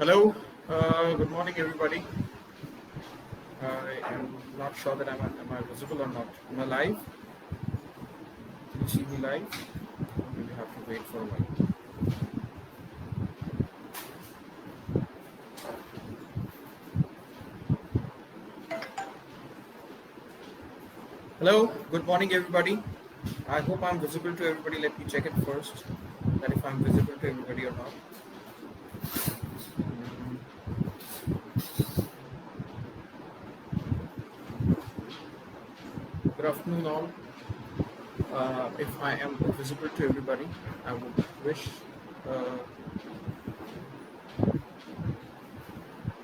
Hello, good morning, everybody. I am not sure that am I visible or not. Am I live? Can you see me live? Maybe have to wait for a while. Hello, good morning, everybody. I hope I'm visible to everybody. Let me check it first, that if I'm visible to everybody or not. Good afternoon, all. If I am visible to everybody, I would wish uh,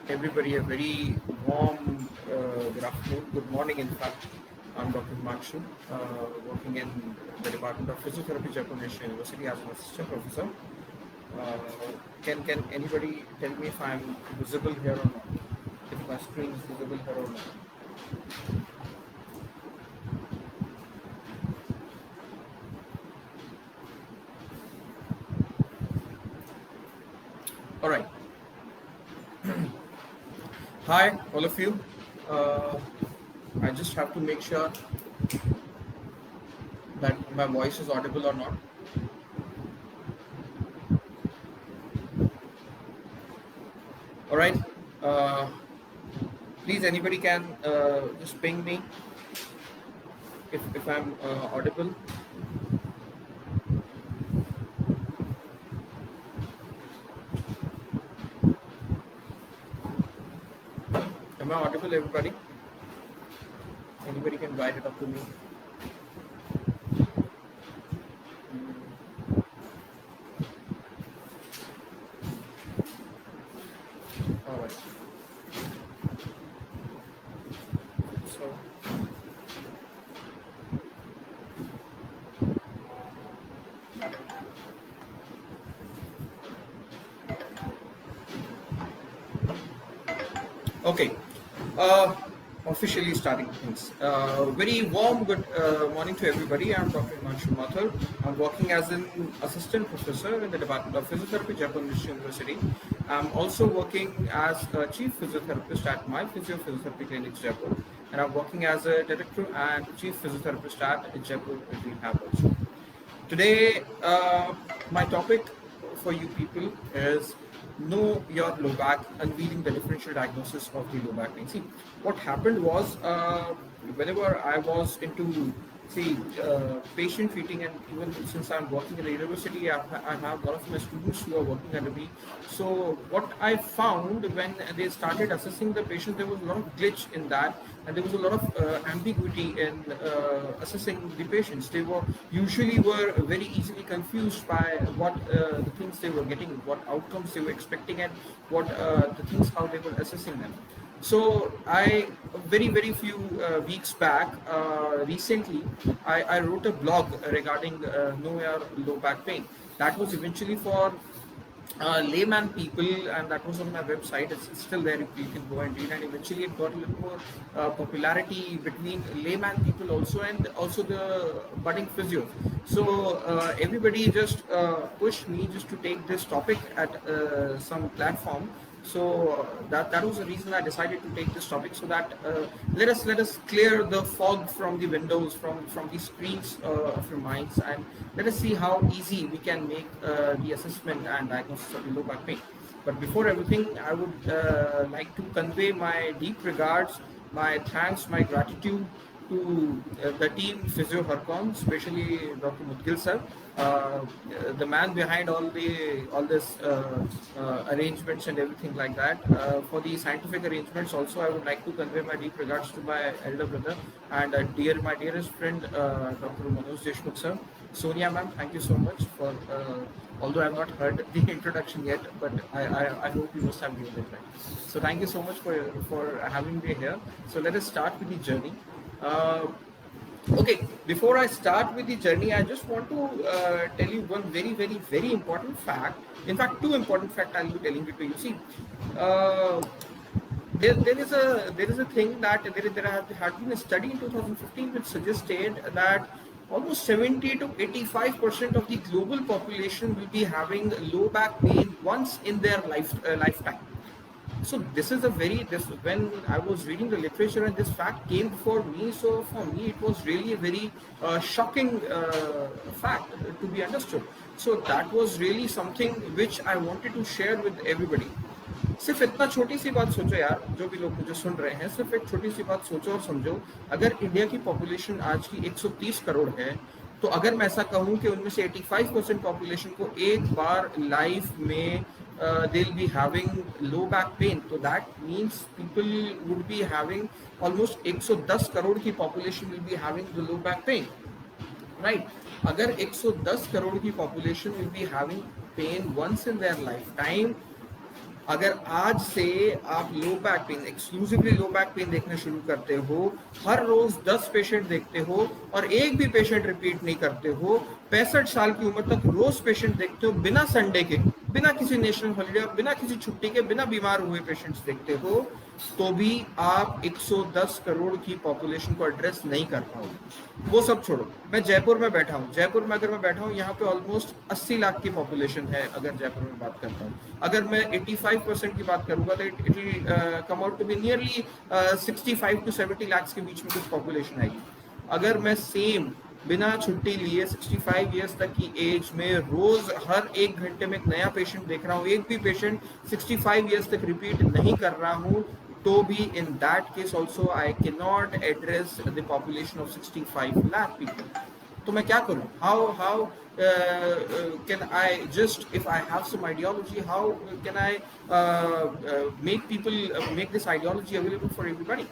everybody a very warm good afternoon, good morning, in fact. I'm Dr. Himanshu, working in the Department of Physiotherapy, Jaipur National University as an assistant professor. Can anybody tell me if I'm visible here or not? If my screen is visible here or not? All right. Hi, all of you. I just have to make sure that my voice is audible or not. All right. Please, anybody can just ping me if I'm audible. Am I audible, everybody? Anybody can guide it up to me. All right. So, okay. Officially starting things. Very warm good morning to everybody. I'm Dr. Himanshu Mathur. I'm working as an assistant professor in the Department of Physiotherapy, Jaipur National University. I'm also working as a chief physiotherapist at my physiotherapy clinic, Jaipur. And I'm working as a director and chief physiotherapist at Jaipur Rehab also. Today, my topic for you people is know your low back, unveiling the differential diagnosis of the low back pain. See, what happened was whenever I was into patient treating, and even since I'm working in a university, I have a lot of my students who are working under me. So what I found when they started assessing the patient, there was a lot of glitch in that, and there was a lot of ambiguity in assessing the patients. They were very easily confused by what the things they were getting, what outcomes they were expecting, and what the things how they were assessing them. So I very few weeks back, recently, I wrote a blog regarding know your low back pain. That was eventually for layman people, and that was on my website. It's still there, you can go and read, and eventually it got a little more popularity between layman people also, and also the budding physios. So everybody just pushed me just to take this topic at some platform. So that was the reason I decided to take this topic, so that let us clear the fog from the windows, from the screens of your minds, and let us see how easy we can make the assessment and diagnosis of the low back pain. But before everything, I would like to convey my deep regards, my thanks, my gratitude to the team Physio Harcom, especially Dr. Mudgil sir, the man behind all this arrangements and everything like that. For the scientific arrangements, also I would like to convey my deep regards to my elder brother and my dearest friend, Dr. Manoj Deshmukh sir. Sonia ma'am, thank you so much for. Although I have not heard the introduction yet, but I hope you must have given it right. So thank you so much for having me here. So let us start with the journey. Uh, Okay, before I start with the journey, I just want to tell you one very important fact. In fact, two important facts I'll be telling it to you. See, uh, there is a thing that there had been a study in 2015 which suggested that almost 70 to 85% of the global population will be having low back pain once in their lifetime. So this is a very this when I was reading the literature and this fact came before me. So for me, it was really a very shocking fact to be understood. So that was really something which I wanted to share with everybody. सिर्फ इतना छोटी सी बात सोचो यार, जो भी लोग मुझे सुन रहे हैं, सिर्फ एक छोटी सी बात सोचो और समझो। अगर इंडिया की पॉपुलेशन आज की 130 करोड़ है, तो अगर मैं ऐसा कहूँ कि उनमें से 85% पॉपुलेशन को एक बार लाइफ में they will be having low back pain, तो that means people would be having almost 110 crore की population will be having the low back pain, right? अगर 110 करोड़ की population will be having pain once in their lifetime, अगर आज से आप लो back pen, exclusively लो back pen देखना शुरू करते हो, हर रोज 10 पेशेंट देखते हो और एक भी पेशेंट रिपीट नहीं करते हो, 65 साल की उम्र तक रोज पेशेंट देखते हो, बिना संडे के, बिना किसी नेशनल हॉलीडे, बिना किसी छुट्टी के, बिना बीमार हुए पेशेंट्स देखते हो, तो भी आप 110 करोड़ की पॉपुलेशन को एड्रेस नहीं कर पाओगे। वो सब छोड़ो, मैं जयपुर में बैठा हूँ, जयपुर में अगर मैं बैठा हूँ, यहाँ पे ऑलमोस्ट 80 लाख की पॉपुलेशन है। अगर जयपुर में बात करता हूँ, अगर मैं 85% की बात करूंगा तो it will come out to be nearly 65 to 70 lakh के बीच में कुछ पॉपुलेशन आएगी। अगर मैं सेम बिना छुट्टी लिए 65 ईयर्स तक की एज में रोज हर एक घंटे में एक नया पेशेंट देख रहा हूँ, एक भी पेशेंट 65 ईयर्स तक रिपीट नहीं कर रहा हूँ, तो भी in that case also I can not address the population of 65 lakh people. तो मैं क्या करूँ? How can I just, if I have some ideology, how can I make people make this ideology available for everybody?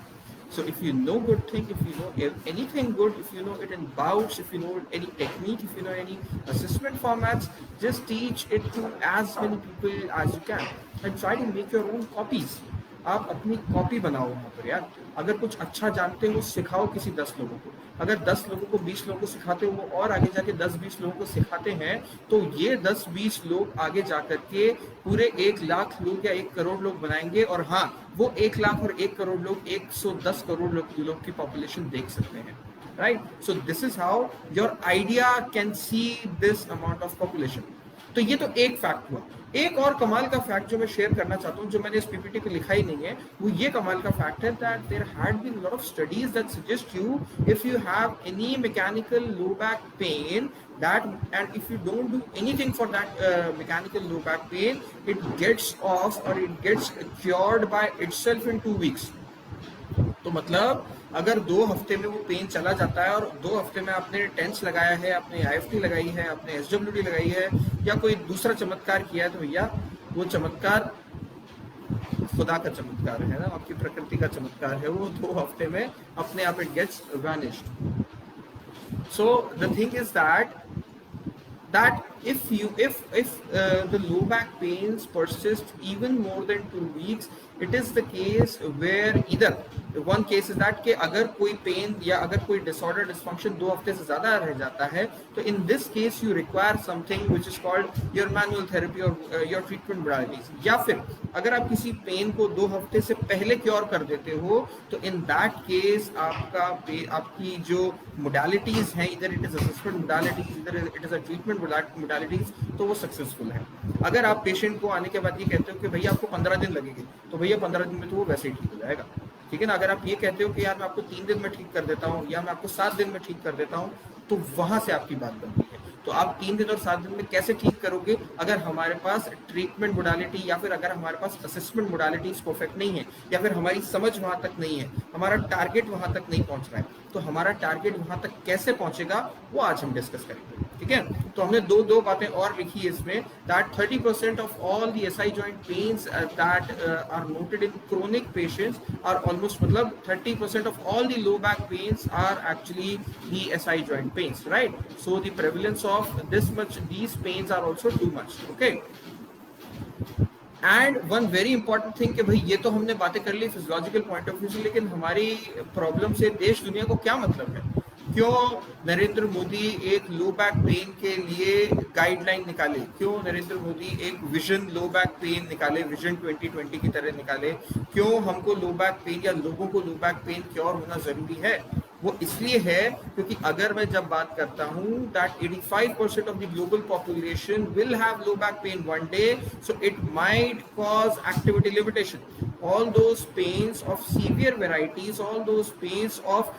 So if you know good thing, if you know anything good, if you know it in bouts, if you know any technique, if you know any assessment formats, just teach it to as many people as you can and try to make your own copies. आप अपनी copy बनाओ वहाँ पर यार। अगर कुछ अच्छा जानते हो सिखाओ किसी 10 लोगों को। अगर 10 लोगों को 20 लोगों को सिखाते हो, वो और आगे जाके 10-20 लोगों को सिखाते हैं, तो ये 10-20 लोग आगे जाकर के पूरे 1 लाख लोग या 1 करोड़ लोग बनाएंगे। और हाँ, वो 1 लाख और 1 करोड़ लोग 110 करोड़ लोग की पॉपुलेशन देख सकते हैं, right? So this is how your idea can see this amount of population. तो ये तो एक फैक्ट हुआ। एक और कमाल का फैक्ट जो मैं शेयर करना चाहता हूँ, जो मैंने इस पीपीटी पे लिखा ही नहीं है, वो ये कमाल का फैक्ट है that there had been lot of studies that suggest you if you have any mechanical low back pain that and if you don't do anything for that mechanical low back pain, it gets off or it gets cured by itself in 2 weeks. तो मतलब अगर 2 हफ्ते में वो pen चला जाता है और 2 हफ्ते में आपने टेंस लगाया है, आपने IFT लगाई है, आपने SWD लगाई है या कोई दूसरा चमत्कार किया है, तो भैया वो चमत्कार खुदा का चमत्कार है ना, आपकी प्रकृति का चमत्कार है, वो 2 हफ्ते में अपने आप it gets vanished. So the thing is that if the low back pains persist even more than 2 weeks, it is the case where either one case is that कि अगर कोई पेन या अगर कोई डिसऑर्डर डिसफंक्शन 2 हफ्ते से ज्यादा रह जाता है, तो in this case you require something which is called your manual therapy और योर ट्रीटमेंट मोडालिटीज। या फिर अगर आप किसी पेन को 2 हफ्ते से पहले क्योर कर देते हो, तो इन दैट केस आपकी जो मोडालिटीज हैं, इधर इट इज असेसमेंट मोडालिटीज, इधर it is a treatment modalities, तो वो सक्सेसफुल है। अगर आप पेशेंट को आने के बाद ये कहते हो कि भैया आपको 15 दिन लगेंगे, तो भैया 15 दिन में तो वो वैसे ही ठीक हो जाएगा, ठीक है ना। अगर आप ये कहते हो कि यार मैं आपको 3 दिन में ठीक कर देता हूँ या मैं आपको 7 दिन में ठीक कर देता हूँ, तो वहां से आपकी बात बनती है। तो आप 3 दिन और 7 दिन में कैसे ठीक करोगे, अगर हमारे पास ट्रीटमेंट मोडालिटी या फिर अगर हमारे पास असेसमेंट मोडालिटीज परफेक्ट नहीं है, या फिर हमारी समझ वहां तक नहीं है, हमारा टारगेट वहां तक नहीं पहुंच रहा है, तो हमारा टारगेट वहां तक कैसे पहुंचेगा वो आज हम डिस्कस करेंगे, ठीक है। तो हमने दो बातें और लिखी है इसमें, that 30% of all the SI joint pains that are noted in chronic patients are almost, मतलब 30% of all the low back pains are actually the SI joint pains, right? So the prevalence of this much these pains are also too much, okay? And one very important thing कि भाई ये तो हमने बातें कर ली physiological point of view से, लेकिन हमारी प्रॉब्लम से देश दुनिया को क्या मतलब है? क्यों नरेंद्र मोदी एक लो बैक पेन के लिए गाइडलाइन निकाले? क्यों नरेंद्र मोदी एक विजन लो बैक पेन निकाले, विजन 2020 की तरह निकाले? क्यों हमको लो बैक पेन या लोगों को लो बैक पेन क्योर होना जरूरी है? वो इसलिए है क्योंकि अगर मैं जब बात करता हूँ that 85% of the global population will have low back pain one day, so it might cause activity limitation. All those pains of severe varieties, all those pains of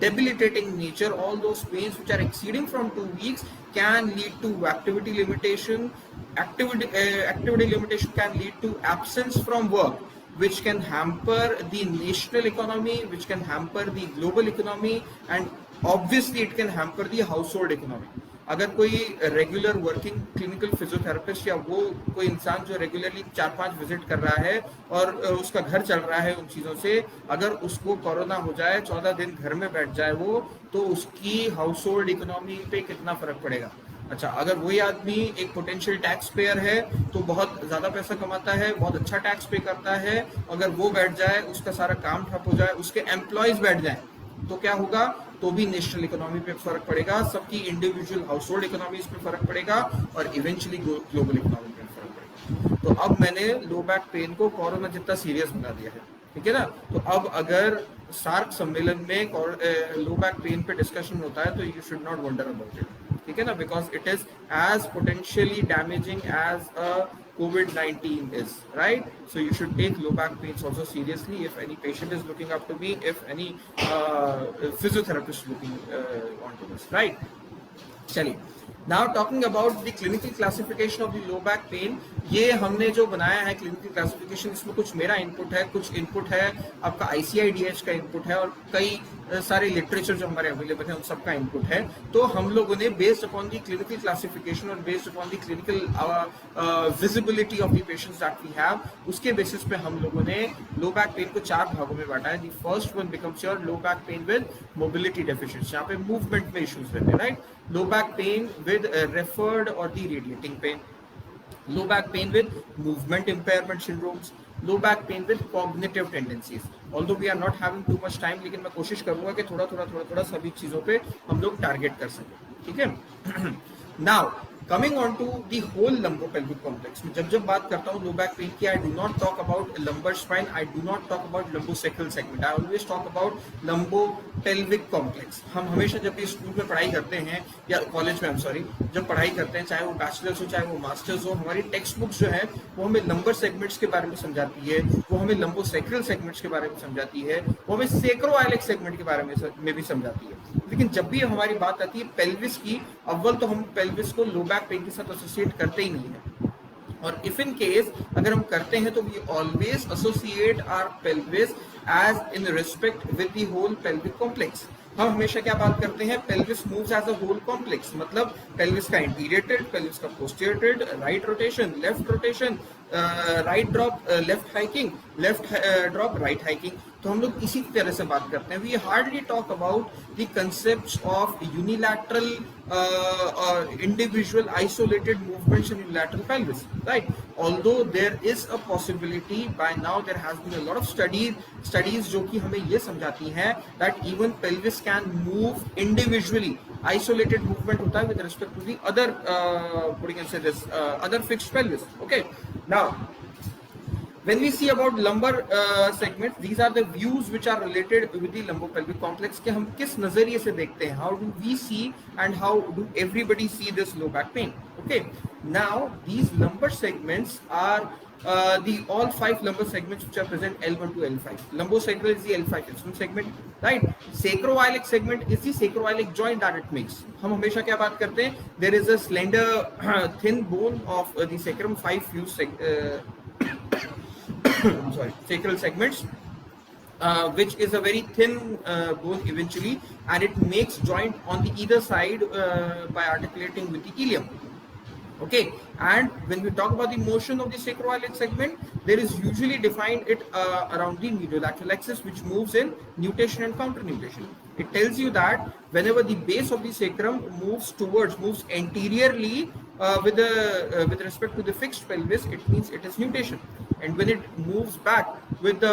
debilitating nature, all those pains which are exceeding from 2 weeks can lead to activity limitation. Activity limitation can lead to absence from work, which can hamper the national economy, which can hamper the global economy, and obviously it can hamper the household economy. अगर कोई regular working clinical physiotherapist या वो कोई इंसान जो regularly 4-5 visit कर रहा है और उसका घर चल रहा है उन चीज़ों से, अगर उसको कोरोना हो जाए, 14 दिन घर में बैठ जाए वो, तो उसकी हाउस होल्ड इकोनॉमी पे कितना फर्क पड़ेगा। अच्छा, अगर वही आदमी एक पोटेंशियल टैक्स पेयर है तो बहुत ज़्यादा पैसा कमाता है, बहुत अच्छा टैक्स पे करता है, अगर वो बैठ जाए, उसका सारा काम ठप हो जाए, उसके एम्प्लॉयज बैठ जाए, तो क्या होगा? तो भी नेशनल इकोनॉमी पे फर्क पड़ेगा, सबकी इंडिविजुअल हाउस होल्ड इकोनॉमीज पे फर्क पड़ेगा और इवेंचुअली ग्लोबल इकोनॉमी पे फर्क पड़ेगा। तो अब मैंने लो बैक पेन को कोरोना जितना सीरियस बना दिया है, ठीक है ना। तो अब अगर सार्क सम्मेलन में लो बैक पेन पे डिस्कशन होता है तो you should not wonder about it, ठीक है ना, because it is as potentially damaging as a COVID-19 is, right? So you should take low back pains also seriously. If any patient is looking up to me, if any physiotherapist is looking onto this, right? चलिए, now talking about the clinical classification of the low back pain, ये हमने जो बनाया है clinical classification, इसमें कुछ मेरा input है, कुछ इनपुट है आपका ICIDH का इनपुट है और कई सारे लिटरेचर जो हमारे अवेलेबल है उन सबका इनपुट है। तो हम लोगों ने based upon the clinical classification और based upon the clinical visibility of the patients that we have, उसके बेसिस पे हम लोगों ने लो बैक पेन को 4 भागों में बांटा है। The first one becomes your low back pain with mobility deficiency, यहाँ पे मूवमेंट में इश्यूज रहते हैं, right. Low back pain with referred और the radiating pain, low back pain with movement impairment syndromes, low back pain with cognitive tendencies. Although we are not having too much time, लेकिन मैं कोशिश करूंगा कि थोड़ा सभी चीजों पे हम लोग टारगेट कर सकें, ठीक है। Now coming on to the whole lumbopelvic complex, जब बात करता हूँ लो बैक पेन की, I do not talk about lumbar spine, I do not talk about lumbosacral segment, I always talk about lumbopelvic complex. हम हमेशा जब भी स्कूल में पढ़ाई करते हैं या कॉलेज में, जब पढ़ाई करते हैं, चाहे वो बैचलर्स हो चाहे वो मास्टर्स हो, हमारी टेक्स्ट बुक्स जो है वो हमें लंबर सेगमेंट्स के बारे में समझाती है, वो हमें लंबोसेक्रल सेगमेंट्स के बारे में समझाती है, वो हमें सेक्रोइलिक सेगमेंट के बारे में भी समझाती है। लेकिन जब भी हमारी बात आती है पेल्विस की, अव्वल तो हम पेल्विस को लो बैक पेन के साथ एसोसिएट करते ही नहीं है, और इफ इन केस अगर हम करते हैं तो we always associate our pelvis as in respect with the whole pelvic complex. हम हमेशा क्या बात करते हैं, pelvis moves as a whole complex, मतलब पेल्विस का इंटीरियर टिल्ट, पेल्विस का posterior tilt, right rotation, left rotation, right drop, left hiking, left drop, right hiking. तो हम लोग इसी तरह से बात करते हैं। We hardly talk about the concepts of unilateral individual isolated movements in unilateral pelvis, right? Although there is a possibility, by now there has been a lot of studies जो कि हमें ये समझाती हैं that even pelvis can move individually, isolated movement होता है with respect to the other what you can say this other fixed pelvis. Okay, now when we see about lumbar segments, these are the views which are related with the lumbopelvic complex कि हम किस नजरिए से देखते हैं, how do we see and how do everybody see this low back pain. Okay, now these lumbar segments are the all 5 lumbar segments which are present L1 to L5. Lumbosacral is the L5 instrument segment, right? Sacroiliac segment is the sacroiliac joint that it makes. हम हमेशा क्या बात करते हैं, there is a slender thin bone of the sacrum, 5 fused sacral segments, which is a very thin bone eventually, and it makes joint on the either side by articulating with the ilium. Okay, and when we talk about the motion of the sacroiliac segment, there is usually defined it around the mediolateral axis, which moves in nutation and counter nutation. It tells you that whenever the base of the sacrum moves anteriorly with respect to the fixed pelvis, it means it is nutation, and when it moves back with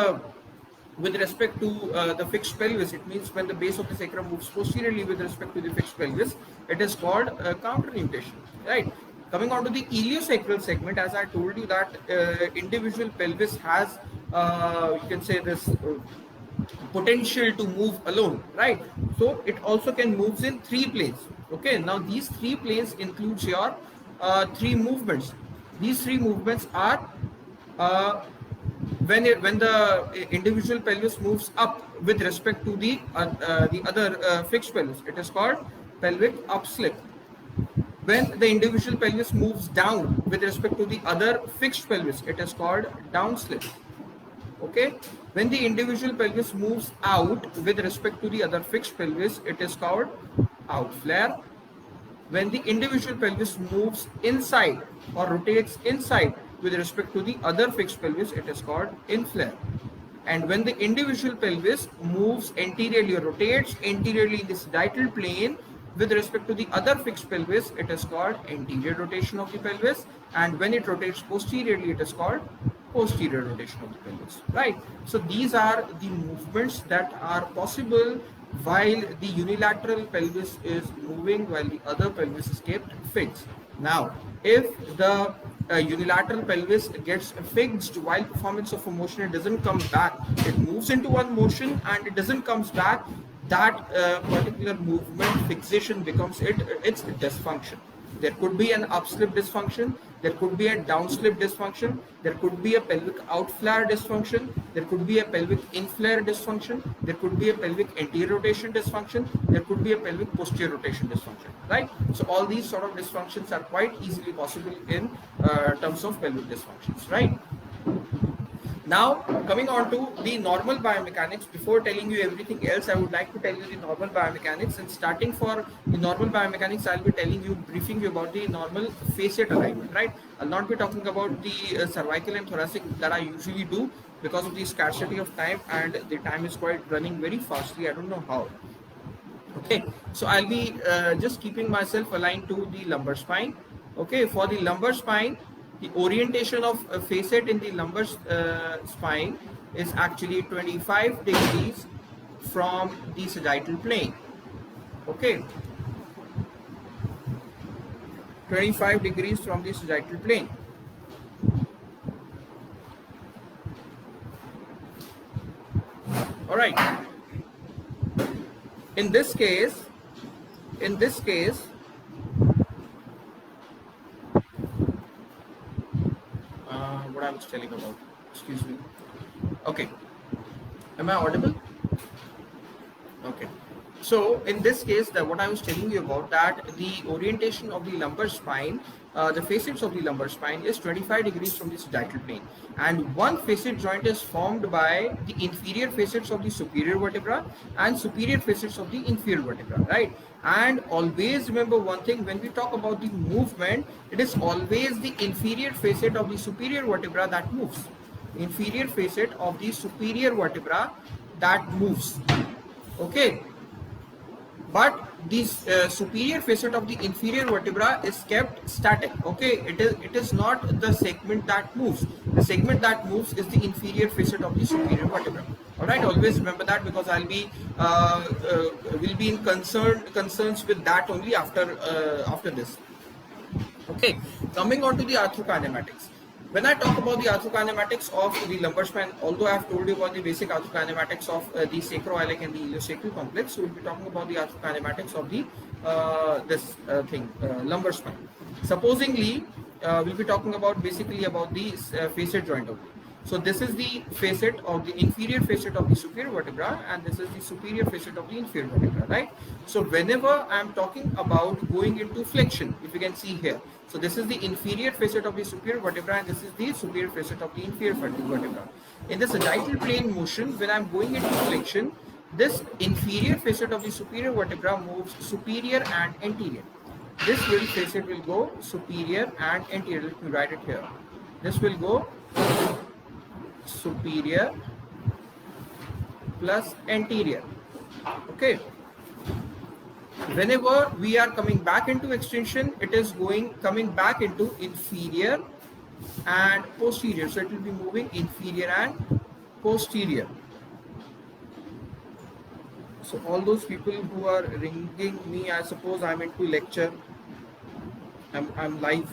respect to the fixed pelvis, it means when the base of the sacrum moves posteriorly with respect to the fixed pelvis, it is called counter nutation, right? Coming on to the iliosacral segment, as I told you that individual pelvis has you can say this potential to move alone, right? So it also can moves in three planes. Okay, now these three planes includes your three movements. These three movements are uh, when the individual pelvis moves up with respect to the other fixed pelvis, it is called pelvic upslip. When the individual pelvis moves down with respect to the other fixed pelvis, it is called downslip. Okay, when the individual pelvis moves out with respect to the other fixed pelvis, it is called out flare. When the individual pelvis moves inside or rotates inside with respect to the other fixed pelvis, it is called in flare. And when the individual pelvis moves anteriorly or rotates anteriorly in the sagittal plane with respect to the other fixed pelvis, it is called anterior rotation of the pelvis. And when it rotates posteriorly, it is called posterior rotation of the pelvis, right? So these are the movements that are possible while the unilateral pelvis is moving, while the other pelvis is kept fixed. Now, if the unilateral pelvis gets fixed while performance of a motion, it doesn't come back. It moves into one motion and it doesn't comes back. That particular movement fixation becomes its dysfunction. There could be an upslip dysfunction, there could be a downslip dysfunction, there could be a pelvic outflare dysfunction, there could be a pelvic inflare dysfunction, there could be a pelvic anterior rotation dysfunction, there could be a pelvic posterior rotation dysfunction, right? So all these sort of dysfunctions are quite easily possible in terms of pelvic dysfunctions, right? Now, coming on to the normal biomechanics, before telling you everything else, I would like to tell you the normal biomechanics. And starting for the normal biomechanics, I'll be telling you, briefing you about the normal facet alignment, right? I'll not be talking about the cervical and thoracic that I usually do because of the scarcity of time, and the time is quite running very fastly. I don't know how. Okay, so I'll be just keeping myself aligned to the lumbar spine. Okay, for the lumbar spine, the orientation of a facet in the lumbar spine is actually 25 degrees from the sagittal plane. Okay, 25 degrees from the sagittal plane. All right. In this case, what I was telling about, excuse me. Okay, am I audible? Okay, so in this case, what I was telling you about, that the orientation of the lumbar spine, the facets of the lumbar spine is 25 degrees from the sagittal plane, and one facet joint is formed by the inferior facets of the superior vertebra and superior facets of the inferior vertebra, right? And always remember one thing, when we talk about the movement, it is always the inferior facet of the superior vertebra that moves. Inferior facet of the superior vertebra that moves. Okay, but this superior facet of the inferior vertebra is kept static. Okay, it is not the segment that moves. The segment that moves is the inferior facet of the superior vertebra. All right, always remember that, because I'll be will be in concerns with that only after this. Okay, coming on to the arthrokinematics. When I talk about the arthrokinematics of the lumbar spine, although I have told you about the basic arthrokinematics of the sacroiliac and the iliosacral complex, so we'll be talking about the arthrokinematics of the lumbar spine. Supposingly, we'll be talking about basically about the facet joint only. So this is the facet of the inferior facet of the superior vertebra, and this is the superior facet of the inferior vertebra, right? So whenever I am talking about going into flexion, if you can see here, so this is the inferior facet of the superior vertebra, and this is the superior facet of the inferior vertebra. In the sagittal plane motion, when I am going into flexion, this inferior facet of the superior vertebra moves superior and anterior. This facet will go superior and anterior. Let me write it here. This will go superior plus anterior. Okay, whenever we are coming back into extension, it is coming back into inferior and posterior, so it will be moving inferior and posterior. So all those people who are ringing me, I suppose I'm into lecture, I'm live.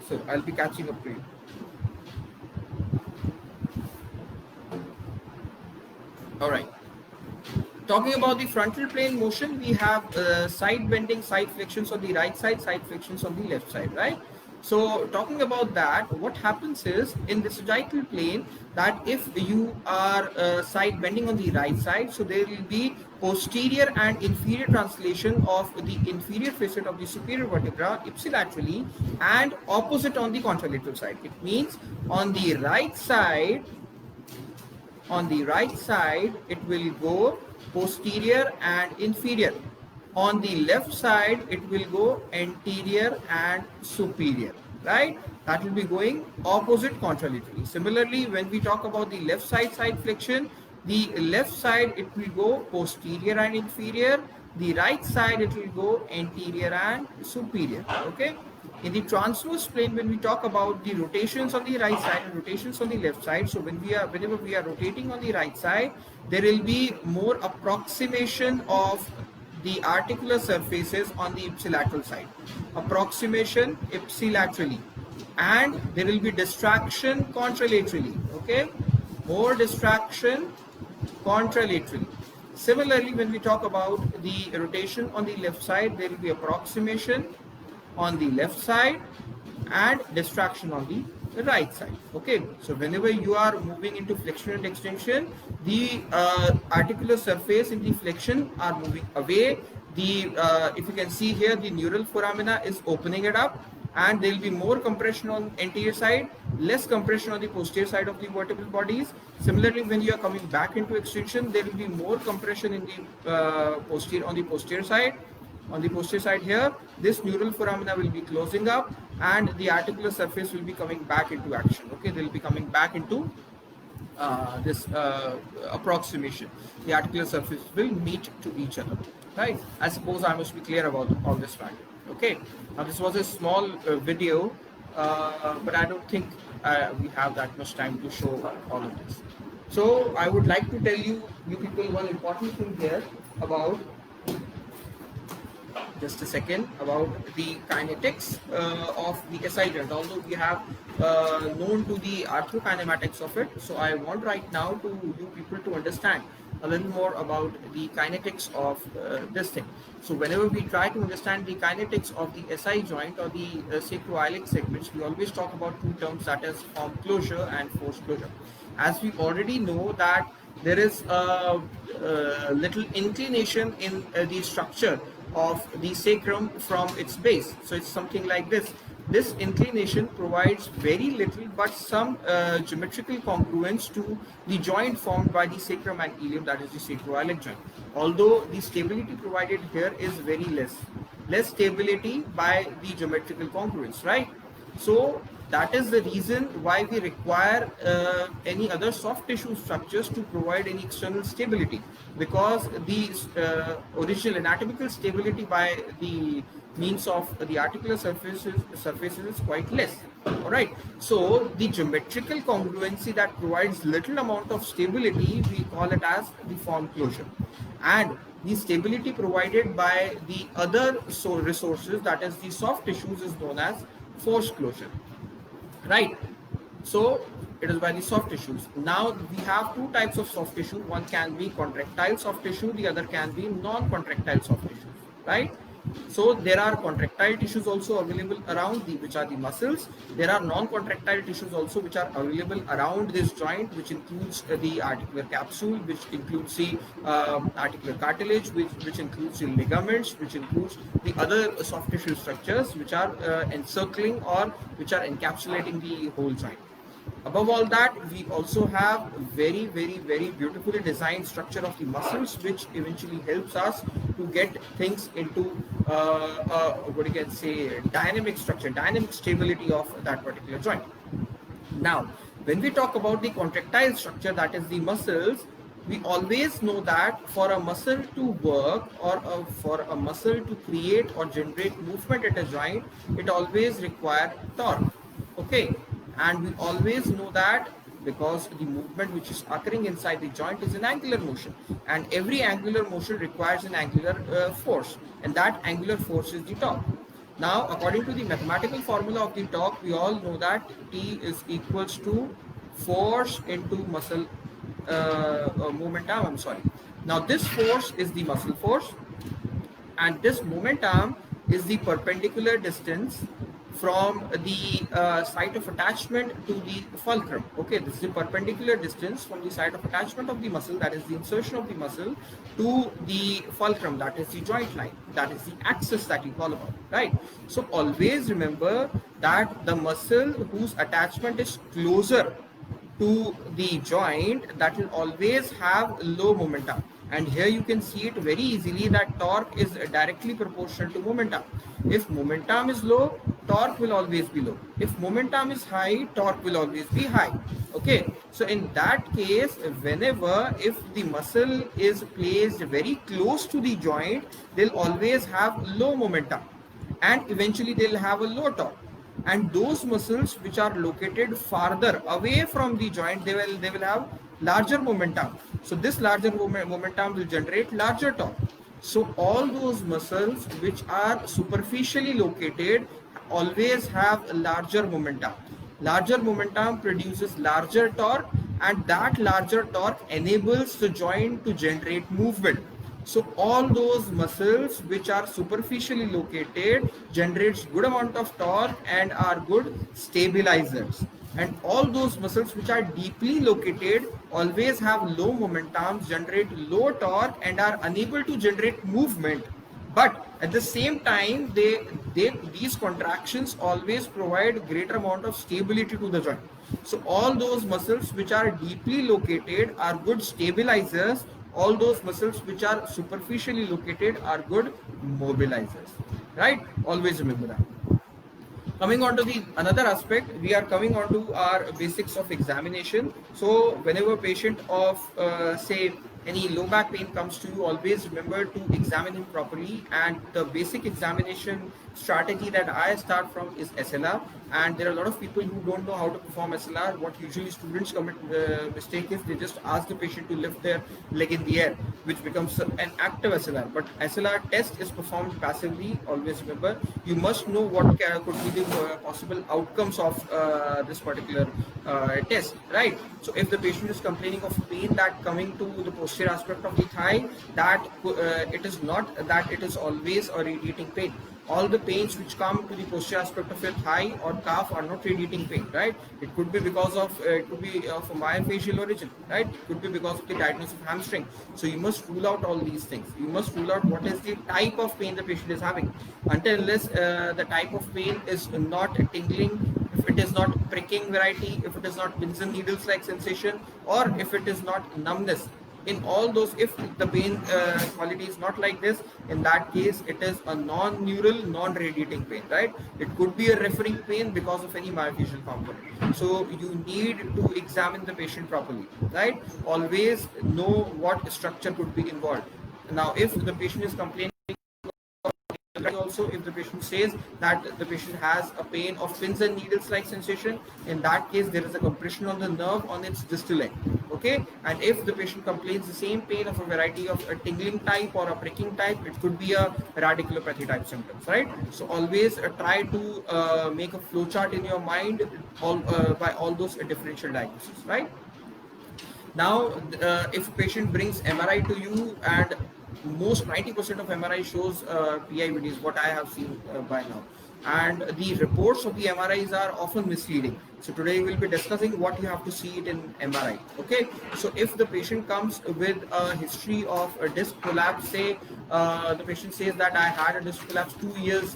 So I'll be catching up to you. All right. Talking about the frontal plane motion, we have side bending, side flexions on the right side flexions on the left side, right? So talking about that, what happens is in the sagittal plane that if you are side bending on the right side, so there will be posterior and inferior translation of the inferior facet of the superior vertebra ipsilaterally and opposite on the contralateral side. It means on the right side, it will go posterior and inferior. On the left side it will go anterior and superior, right? That will be going opposite contralaterally. Similarly, when we talk about the left side flexion, the left side it will go posterior and inferior, the right side it will go anterior and superior. Okay, in the transverse plane, when we talk about the rotations on the right side and rotations on the left side, so whenever we are rotating on the right side, there will be more approximation of the articular surfaces on the ipsilateral side, approximation ipsilaterally, and there will be distraction contralaterally. Okay, more distraction contralaterally. Similarly, when we talk about the rotation on the left side, there will be approximation on the left side and distraction on the right side. Okay, so whenever you are moving into flexion and extension, the articular surface in the flexion are moving away. The if you can see here, the neural foramina is opening it up, and there will be more compression on anterior side, less compression on the posterior side of the vertebral bodies. Similarly, when you are coming back into extension, there will be more compression in the posterior side. On the posterior side here, this neural foramina will be closing up and the articular surface will be coming back into action. Okay, they will be coming back into this approximation. The articular surface will meet to each other, right? I suppose I must be clear about all this fact. Okay, now this was a small video, but I don't think we have that much time to show all of this. So I would like to tell you people one important thing here about, just a second, about the kinetics of the SI joint. Although we have known to the arthrokinematics of it, so I want right now to you people to understand a little more about the kinetics of this thing. So whenever we try to understand the kinetics of the SI joint or the sacroiliac segments, we always talk about two terms, that is form closure and force closure. As we already know that there is a little inclination in the structure of the sacrum from its base. So it's something like this. This inclination provides very little but some geometrical congruence to the joint formed by the sacrum and ilium, that is the sacroiliac joint. Although the stability provided here is very less stability by the geometrical congruence, right? So that is the reason why we require any other soft tissue structures to provide any external stability, because the original anatomical stability by the means of the articular surfaces is quite less. All right, so the geometrical congruency that provides little amount of stability, we call it as the form closure, and the stability provided by the other resources, that is the soft tissues, is known as force closure, right? So it is by the soft tissues. Now we have two types of soft tissue. One can be contractile soft tissue, the other can be non-contractile soft tissue, right? So there are contractile tissues also available around, which are the muscles. There are non-contractile tissues also which are available around this joint, which includes the articular capsule, which includes the articular cartilage, which includes the ligaments, which includes the other soft tissue structures which are encircling or which are encapsulating the whole joint. Above all that, we also have very beautifully designed structure of the muscles, which eventually helps us to get things into what you can say, dynamic structure, dynamic stability of that particular joint. Now, when we talk about the contractile structure, that is the muscles, we always know that for a muscle to work or for a muscle to create or generate movement at a joint, it always requires torque. Okay, and we always know that because the movement which is occurring inside the joint is an angular motion, and every angular motion requires an angular force, and that angular force is the torque. Now, according to the mathematical formula of the torque, we all know that T is equals to force into muscle momentum. I'm sorry. Now this force is the muscle force, and this momentum is the perpendicular distance from the site of attachment to the fulcrum. Okay, this is the perpendicular distance from the site of attachment of the muscle, that is the insertion of the muscle, to the fulcrum, that is the joint line, that is the axis that you call about, right? So always remember that the muscle whose attachment is closer to the joint, that will always have low momentum. And here you can see it very easily that torque is directly proportional to momentum. If momentum is low, torque will always be low. If momentum is high, torque will always be high. Okay, so in that case, whenever if the muscle is placed very close to the joint, they'll always have low momentum, and eventually they'll have a low torque. And those muscles which are located farther away from the joint, they will have larger momentum. So this larger momentum will generate larger torque. So all those muscles which are superficially located always have a larger momentum. Larger momentum produces larger torque, and that larger torque enables the joint to generate movement. So all those muscles which are superficially located generates good amount of torque and are good stabilizers. And all those muscles which are deeply located always have low momentum, generate low torque, and are unable to generate movement. But at the same time, these contractions always provide greater amount of stability to the joint. So all those muscles which are deeply located are good stabilizers. All those muscles which are superficially located are good mobilizers, right? Always remember that. Coming on to the another aspect, we are coming on to our basics of examination. So whenever patient of say any low back pain comes to you, always remember to examine him properly. And the basic examination strategy that I start from is SLR. And there are a lot of people who don't know how to perform SLR. What usually students commit mistake is they just ask the patient to lift their leg in the air, which becomes an active SLR. But SLR test is performed passively. Always remember, you must know what could be the possible outcomes of this particular test, right? So if the patient is complaining of pain that coming to the posterior aspect of the thigh, that it is not that it is always a radiating pain. All the pains which come to the posterior aspect of your thigh or calf are not radiating pain, right? It could be because of it could be of a myofascial origin, right? It could be because of the tightness of hamstring. So you must rule out all these things. You must rule out what is the type of pain the patient is having. Until unless the type of pain is not tingling, if it is not pricking variety, if it is not pins and needles like sensation, or if it is not numbness, in all those, if the pain quality is not like this, in that case it is a non-neural, non-radiating pain, right? It could be a referring pain because of any myofascial component. So you need to examine the patient properly, right? Always know what structure could be involved. Now if the patient is complaining, also if the patient says that the patient has a pain of pins and needles like sensation, in that case there is a compression on the nerve on its distal end. Okay, and if the patient complains the same pain of a variety of a tingling type or a pricking type, it could be a radiculopathy type symptoms, right? So always try to make a flowchart in your mind by all those differential diagnoses, right? Now if a patient brings MRI to you, and most 90% of MRI shows PIVDs, what I have seen by now, and the reports of the MRIs are often misleading. So today we'll be discussing what you have to see it in MRI. Okay, so if the patient comes with a history of a disc collapse, say the patient says that I had a disc collapse 2 years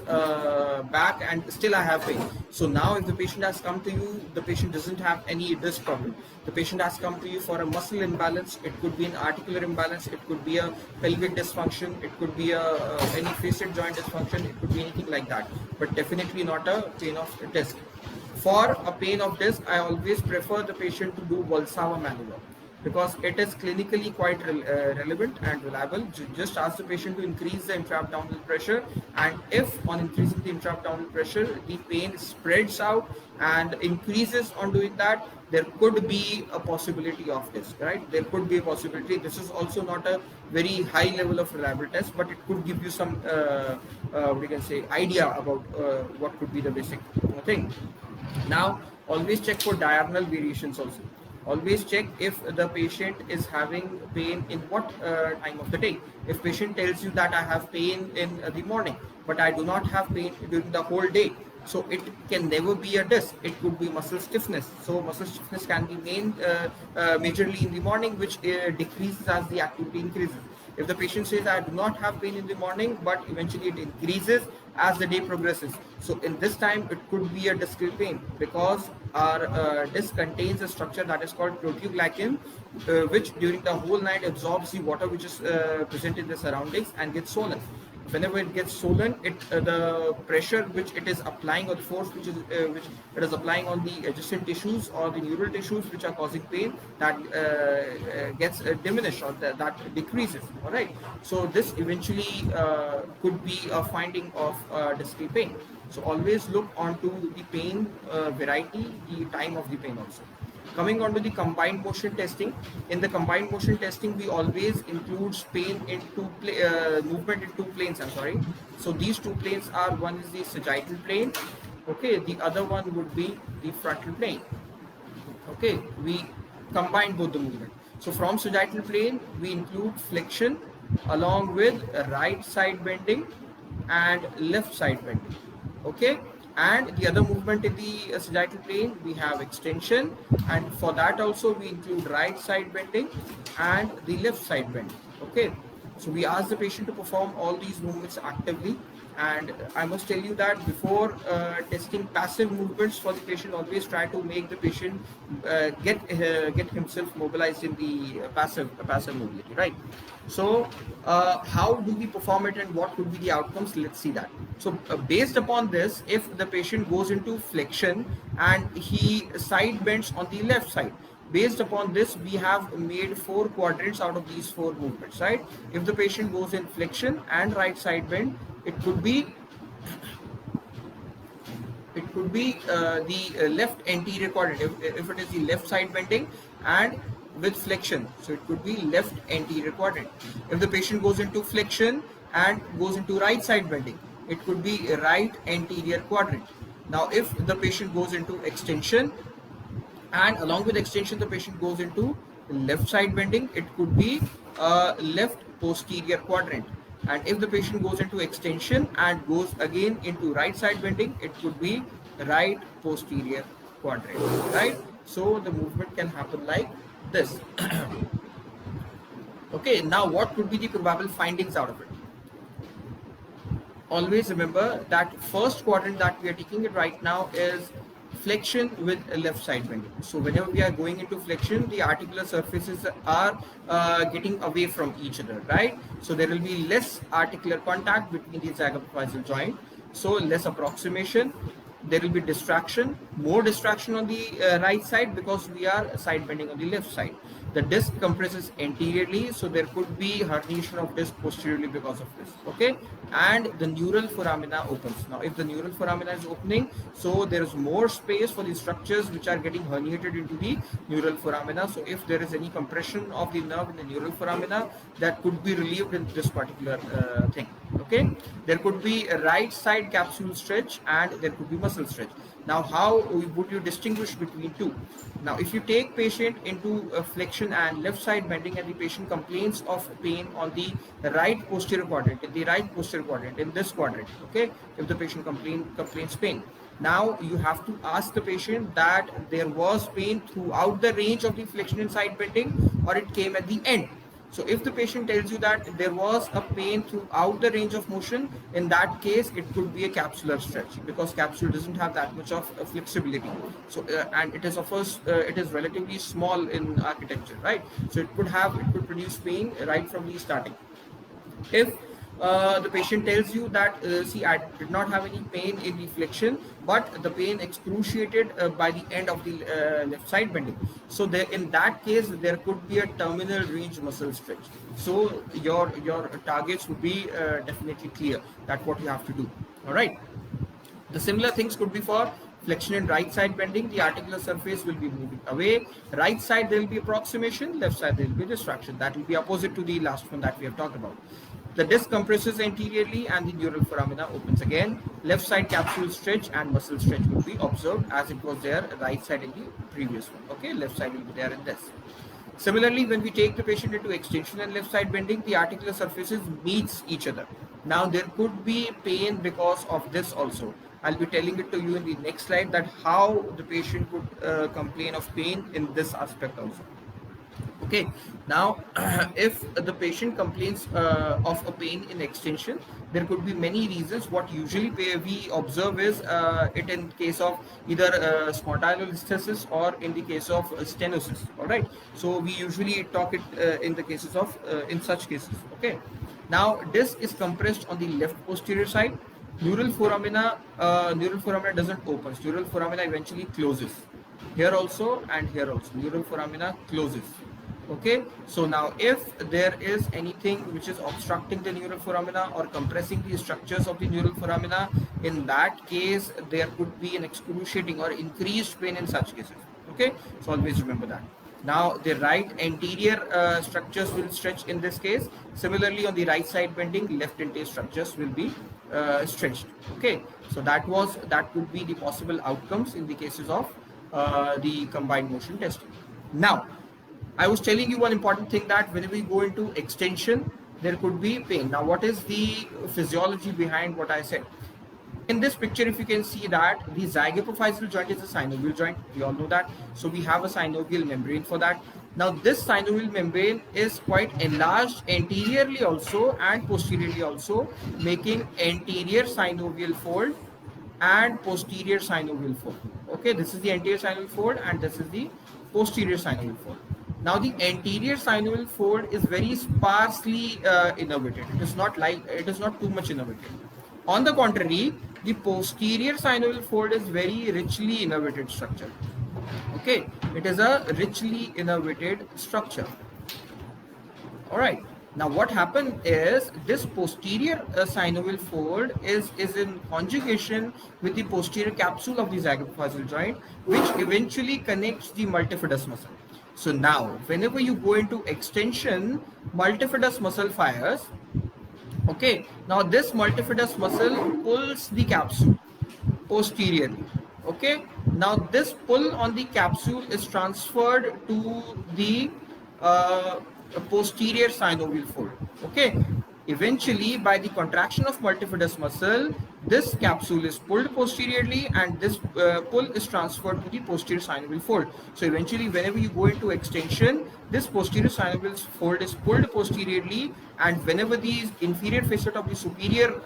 back and still I have pain. So now if the patient has come to you, the patient doesn't have any disc problem. The patient has come to you for a muscle imbalance. It could be an articular imbalance. It could be a pelvic dysfunction. It could be any facet joint dysfunction. It could be anything like that, but definitely not a pain of disc. For a pain of disc, I always prefer the patient to do Valsalva maneuver, because it is clinically quite relevant and reliable. Just ask the patient to increase the intra-abdominal pressure, and if on increasing the intra-abdominal pressure the pain spreads out and increases on doing that, there could be a possibility of this, right? There could be a possibility. This is also not a very high level of reliable test, but it could give you some we can say idea about what could be the basic thing. Now always check for diurnal variations also. Always check if the patient is having pain in what time of the day. If patient tells you that I have pain in the morning, but I do not have pain during the whole day, so it can never be a disc. It could be muscle stiffness. So muscle stiffness can be majorly in the morning, which decreases as the activity increases. If the patient says I do not have pain in the morning, but eventually it increases as the day progresses, so in this time it could be a disc pain, because our disc contains a structure that is called proteoglycan, which during the whole night absorbs the water which is present in the surroundings and gets swollen. Whenever it gets swollen, the pressure which it is applying, or the force which it is applying on the adjacent tissues or the neural tissues which are causing pain, that gets diminished, or that decreases. All right. So this eventually could be a finding of discrete pain. So always look onto the pain variety, the time of the pain also. Coming on to the combined motion testing. In the combined motion testing, we always include pain into movement in two planes. I'm sorry. So these two planes are, one is the sagittal plane. Okay, the other one would be the frontal plane. Okay, we combine both the movement. So from sagittal plane, we include flexion along with right side bending and left side bending. Okay, and the other movement in the sagittal plane, we have extension, and for that also we include right side bending and the left side bending. Okay, so we ask the patient to perform all these movements actively. And I must tell you that before testing passive movements for the patient, always try to make the patient get himself mobilized in the passive mobility, right? So how do we perform it, and what could be the outcomes? Let's see that. So based upon this, if the patient goes into flexion and he side bends on the left side, based upon this, we have made 4 quadrants out of these 4 movements, right? If the patient goes in flexion and right side bend, it could be the left anterior quadrant. If it is the left side bending and with flexion, so it could be left anterior quadrant. If the patient goes into flexion and goes into right side bending, it could be right anterior quadrant. Now if the patient goes into extension and along with extension the patient goes into left side bending, it could be left posterior quadrant. And if the patient goes into extension and goes again into right side bending, it could be right posterior quadrant, right? So the movement can happen like this. Okay, now what could be the probable findings out of it? Always remember that first quadrant that we are taking it right now is flexion with left side bending. So whenever we are going into flexion, the articular surfaces are getting away from each other, right? So there will be less articular contact between the zygapophyseal joint, so less approximation. There will be distraction, more distraction on the right side because we are side bending on the left side. The disc compresses anteriorly, so there could be herniation of disc posteriorly because of this. Okay, and the neural foramina opens. Now if the neural foramina is opening, so there is more space for the structures which are getting herniated into the neural foramina. So if there is any compression of the nerve in the neural foramina, that could be relieved in this particular thing. Okay, there could be a right side capsule stretch and there could be muscle stretch. Now how would you distinguish between two? Now if you take patient into flexion and left side bending and the patient complains of pain on the right posterior quadrant, in this quadrant, okay, if the patient complains pain, now you have to ask the patient that there was pain throughout the range of the flexion and side bending, or it came at the end. So if the patient tells you that there was a pain throughout the range of motion, in that case it could be a capsular stretch, because capsule doesn't have that much of flexibility. So and it is relatively small in architecture, right? So it could produce pain right from the starting. If the patient tells you that see, I did not have any pain in the flexion, but the pain excruciated by the end of the left side bending, so there, in that case there could be a terminal range muscle stretch. So your targets would be definitely clear that what you have to do. All right, the similar things could be for flexion and right side bending. The articular surface will be moving away. Right side there will be approximation, left side there will be distraction. That will be opposite to the last one that we have talked about. The disc compresses anteriorly and the neural foramina opens again. Left side capsule stretch and muscle stretch will be observed as it was there right side in the previous one. Okay, left side will be there in this. Similarly, when we take the patient into extension and left side bending, the articular surfaces meets each other. Now there could be pain because of this also. I'll be telling it to you in the next slide that how the patient could complain of pain in this aspect also. Okay, now if the patient complains of a pain in extension, there could be many reasons. What usually we observe is it in case of either spondylolisthesis or in the case of stenosis. All right, so we usually talk it in the cases of in such cases. Okay, now disc is compressed on the left posterior side. Neural foramina doesn't open. Neural foramina eventually closes. Here also and here also. Neural foramina closes. Okay, so now if there is anything which is obstructing the neural foramina or compressing the structures of the neural foramina, in that case there could be an excruciating or increased pain in such cases. Okay, so always remember that. Now the right anterior structures will stretch in this case. Similarly, on the right side bending, left anterior structures will be stretched. Okay, so that could be the possible outcomes in the cases of the combined motion testing. Now I was telling you one important thing, that whenever we go into extension, there could be pain. Now, what is the physiology behind what I said? In this picture, if you can see that the zygapophyseal joint is a synovial joint, we all know that. So we have a synovial membrane for that. Now, this synovial membrane is quite enlarged anteriorly also and posteriorly also, making anterior synovial fold and posterior synovial fold. Okay, this is the anterior synovial fold and this is the posterior synovial fold. Now the anterior synovial fold is very sparsely innervated. It is not too much innervated. On the contrary, the posterior synovial fold is very richly innervated structure. Okay, it is a richly innervated structure. All right. Now what happened is this posterior synovial fold is in conjugation with the posterior capsule of the zygapophyseal joint, which eventually connects the multifidus muscle. So now, whenever you go into extension, multifidus muscle fires. Okay, now this multifidus muscle pulls the capsule posteriorly. Okay, now this pull on the capsule is transferred to the posterior synovial fold. Okay, eventually by the contraction of multifidus muscle, this capsule is pulled posteriorly and this pull is transferred to the posterior synovial fold. So eventually whenever you go into extension, this posterior synovial fold is pulled posteriorly, and whenever the inferior facet of the superior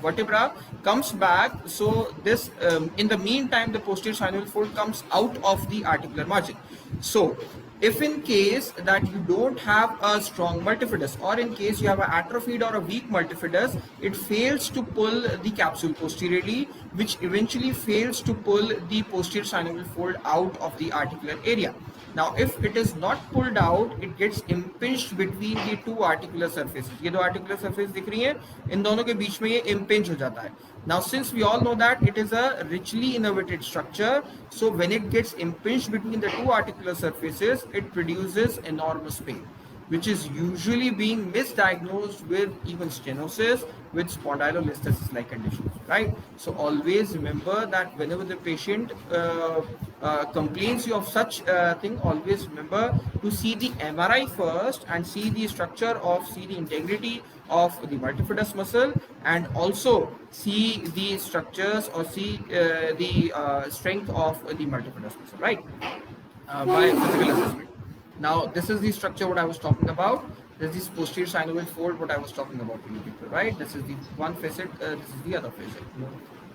vertebra comes back, so this in the meantime the posterior synovial fold comes out of the articular margin. So if in case that you don't have a strong multifidus, or in case you have an atrophied or a weak multifidus, it fails to pull the capsule posteriorly, which eventually fails to pull the posterior synovial fold out of the articular area. Now if it is not pulled out, it gets impinged between the two articular surfaces. ये दो articular surface दिख रही हैं, इन दोनों के बीच में ये impinge हो जाता है. Now since we all know that it is a richly innervated structure, so when it gets impinged between the two articular surfaces, it produces enormous pain, which is usually being misdiagnosed with even stenosis, with spondylolisthesis like conditions, right? So always remember that whenever the patient complains you of such thing, always remember to see the MRI first and see the structure of, see the integrity of the multifidus muscle, and also see the structures or see the strength of the multifidus muscle, right? By physical assessment. Now this is the structure what I was talking about. This is posterior synovial fold what I was talking about to you people, right? This is the one facet, this is the other facet.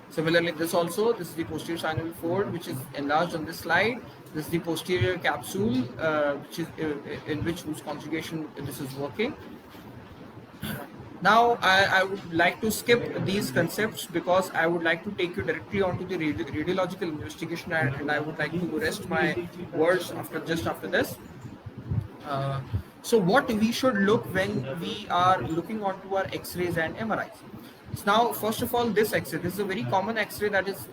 Similarly, this is the posterior synovial fold which is enlarged on this slide. This is the posterior capsule which is in which whose conjugation this is working. Now I would like to skip these concepts because I would like to take you directly onto the radiological investigation, and I would like to rest my words just after this. So what we should look when we are looking onto our X-rays and MRIs. So now, first of all, this X-ray, this is a very common X-ray that is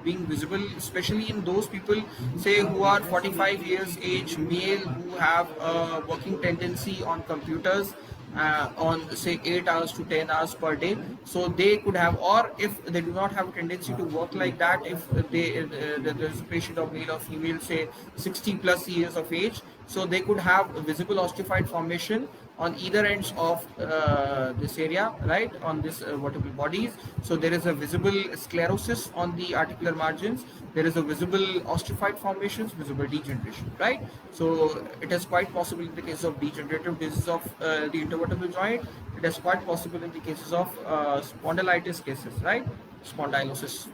being visible, especially in those people, say, who are 45 years age, male, who have a working tendency on computers. on say 8 hours to 10 hours per day. So they could have, or if they do not have a tendency to work like that, if there's a patient of male or female, say 60 plus years of age, so they could have visible osteophyte formation on either ends of this area, right, on this vertebral bodies. So there is a visible sclerosis on the articular margins, there is a visible osteophyte formations, visible degeneration, right? So it is quite possible in the case of degenerative disease of the intervertebral joint. It is quite possible in the cases of spondylitis cases, right? Spondylosis.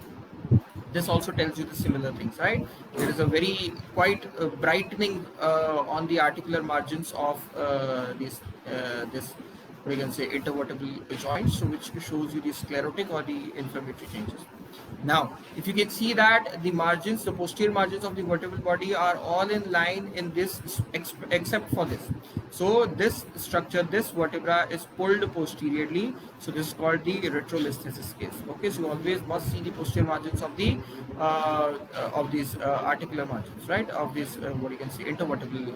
This also tells you the similar things, right? There is a very quite brightening on the articular margins of this we can say intervertebral joints, so which shows you the sclerotic or the inflammatory changes. Now, if you can see that the margins, the posterior margins of the vertebral body are all in line in this except for this. So this structure, this vertebra is pulled posteriorly. So this is called the retrolisthesis case. Okay, so you always must see the posterior margins of these articular margins, right? Of these what you can say intervertebral,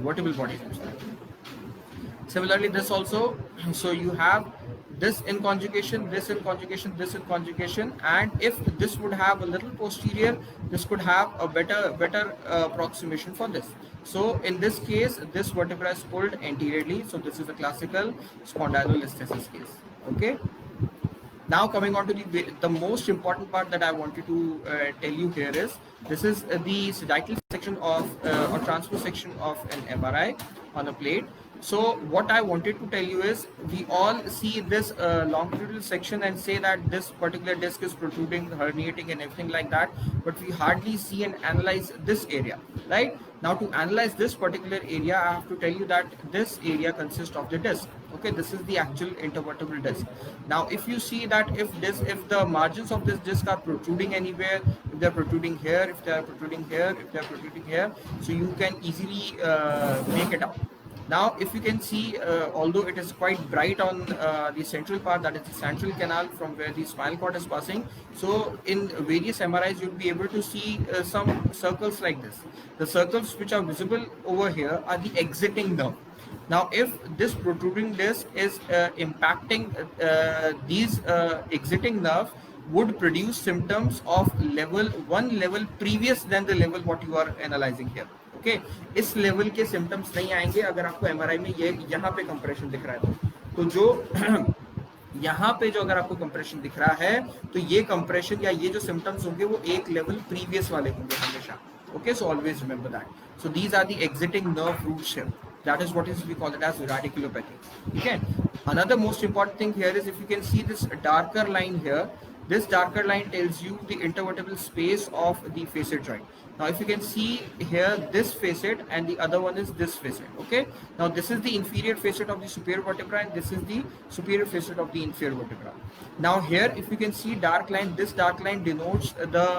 vertebral bodies. Similarly, this also, so you have this in conjugation, this in conjugation, this in conjugation, and if this would have a little posterior, this could have a better approximation for this. So in this case, this vertebra is pulled anteriorly, so this is a classical spondylolisthesis case. Okay. Now coming on to the most important part that I wanted to tell you here is, this is the sagittal section of or transverse section of an MRI on a plate. So what I wanted to tell you is, we all see this longitudinal section and say that this particular disc is protruding, herniating and everything like that, but we hardly see and analyze this area, right? Now to analyze this particular area, I have to tell you that this area consists of the disc. Okay, this is the actual intervertebral disc. Now if you see that if the margins of this disc are protruding anywhere, if they are protruding here, if they are protruding here, if they are protruding here, so you can easily make it up. Now if you can see, although it is quite bright on the central part, that is the central canal from where the spinal cord is passing, so in various MRIs you'll be able to see some circles like this. The circles which are visible over here are the exiting nerve. Now if this protruding disc is impacting these exiting nerve, would produce symptoms of one level previous than the level what you are analyzing here. Okay, इस level के symptoms नहीं आएंगे अगर आपको MRI में ये यहाँ पे कंप्रेशन दिख रहा है तो जो यहाँ पे जो अगर आपको कंप्रेशन दिख रहा है तो ये कंप्रेशन या ये जो सिम्टम्स होंगे वो एक लेवल प्रीवियस वाले होंगे हमेशा. Okay, so always remember that. So these are the exiting nerve roots here. That is what is we call it as radiculopathy. Okay. Another most important thing here is, if you can see this darker line here, this darker line tells you the intervertebral space of the facet joint. Now if you can see here, this facet and the other one is this facet. Okay. Now this is the inferior facet of the superior vertebra and this is the superior facet of the inferior vertebra. Now here if you can see dark line, this dark line denotes the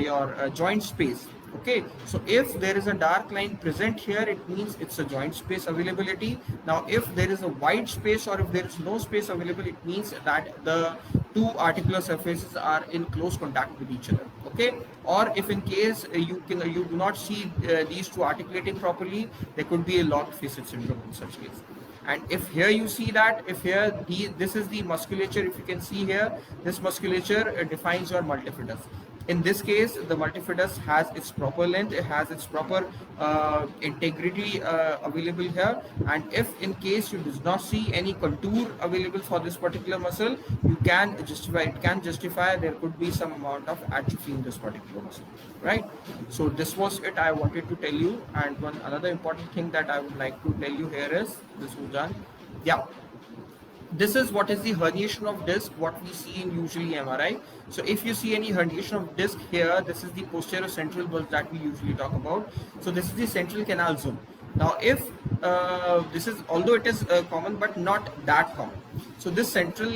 your joint space. Okay, so if there is a dark line present here, it means it's a joint space availability. Now if there is a wide space or if there is no space available, it means that the two articular surfaces are in close contact with each other. Okay, or if in case you do not see these two articulating properly, there could be a locked facet syndrome in such case. And if here you see that, if here this is the musculature, if you can see here, this musculature defines your multifidus. In this case, the multifidus has its proper length, it has its proper integrity available here, and if in case you do not see any contour available for this particular muscle, you can justify, it can justify there could be some amount of atrophy in this particular muscle, right? So this was it I wanted to tell you. And another important thing that I would like to tell you here is, this was done, yeah, this is what is the herniation of disc, what we see in usually MRI. So if you see any herniation of disc here, this is the posterior central bulge that we usually talk about. So this is the central canal zone. Now if this is, although it is common but not that common, so this central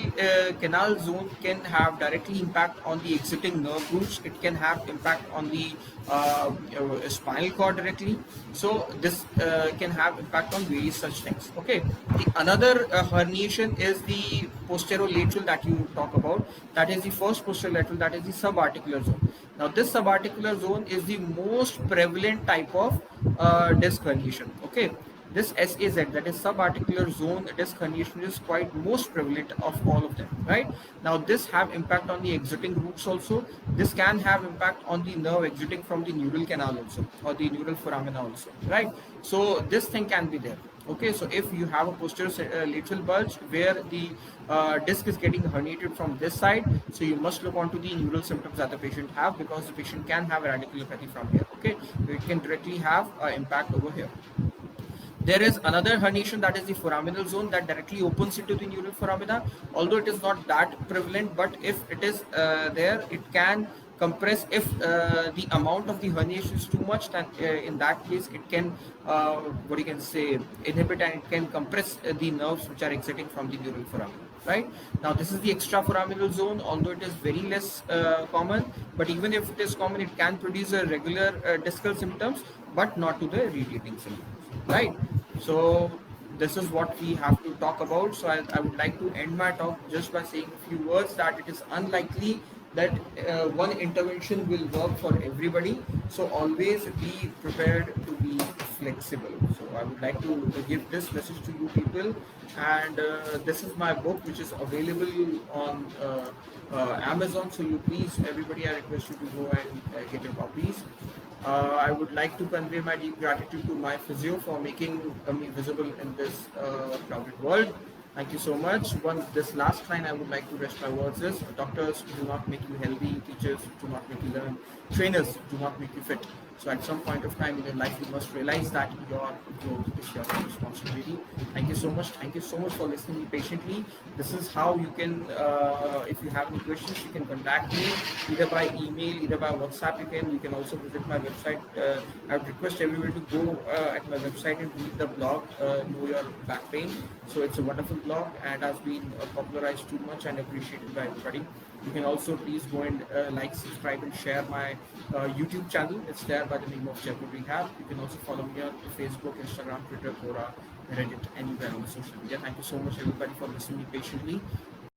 canal zone can have directly impact on the exiting nerve roots, it can have impact on the spinal cord directly, so this can have impact on various such things. Okay, another herniation is the posterolateral that you talk about, that is the first posterolateral, that is the subarticular zone. Now this subarticular zone is the most prevalent type of disc herniation. Okay, this SAZ, that is subarticular zone disc herniation, is quite most prevalent of all of them, right? Now this have impact on the exiting routes also. This can have impact on the nerve exiting from the neural canal also, or the neural foramina also, right? So this thing can be there. Okay, so if you have a posterior lateral bulge where the disc is getting herniated from this side, so you must look onto the neural symptoms that the patient have, because the patient can have a radiculopathy from here. Okay, it can directly have impact over here. There is another herniation, that is the foraminal zone, that directly opens into the neural foramina. Although it is not that prevalent, but if it is there, it can compress. If the amount of the herniation is too much, then in that case it can what you can say, inhibit, and it can compress the nerves which are exiting from the neural foramina. Right now, this is the extraforaminal zone. Although it is very less common, but even if it is common, it can produce a regular discal symptoms, but not to the radiating symptoms, right? So this is what we have to talk about. So I would like to end my talk just by saying a few words, that it is unlikely that one intervention will work for everybody. So always be prepared to be flexible. So I would like to give this message to you people. And this is my book, which is available on Amazon. So you please, everybody, I request you to go and get your copies. I would like to convey my deep gratitude to my physio for making me visible in this crowded world. Thank you so much. This last line I would like to rest my words is: doctors do not make you healthy, teachers do not make you learn, trainers do not make you fit. So at some point of time in your life, you must realize that your growth is your responsibility. Thank you so much. Thank you so much for listening patiently. This is how you can, if you have any questions, you can contact me either by email, either by WhatsApp. You can also visit my website. I would request everyone to go at my website and read the blog, Know Your Back Pain. So it's a wonderful blog and has been popularized too much and appreciated by everybody. You can also please go and like, subscribe, and share my YouTube channel. It's there by the name of Jaipur Rehab. You can also follow me on Facebook, Instagram, Twitter, Quora, Reddit, anywhere on social media. Thank you so much, everybody, for listening patiently.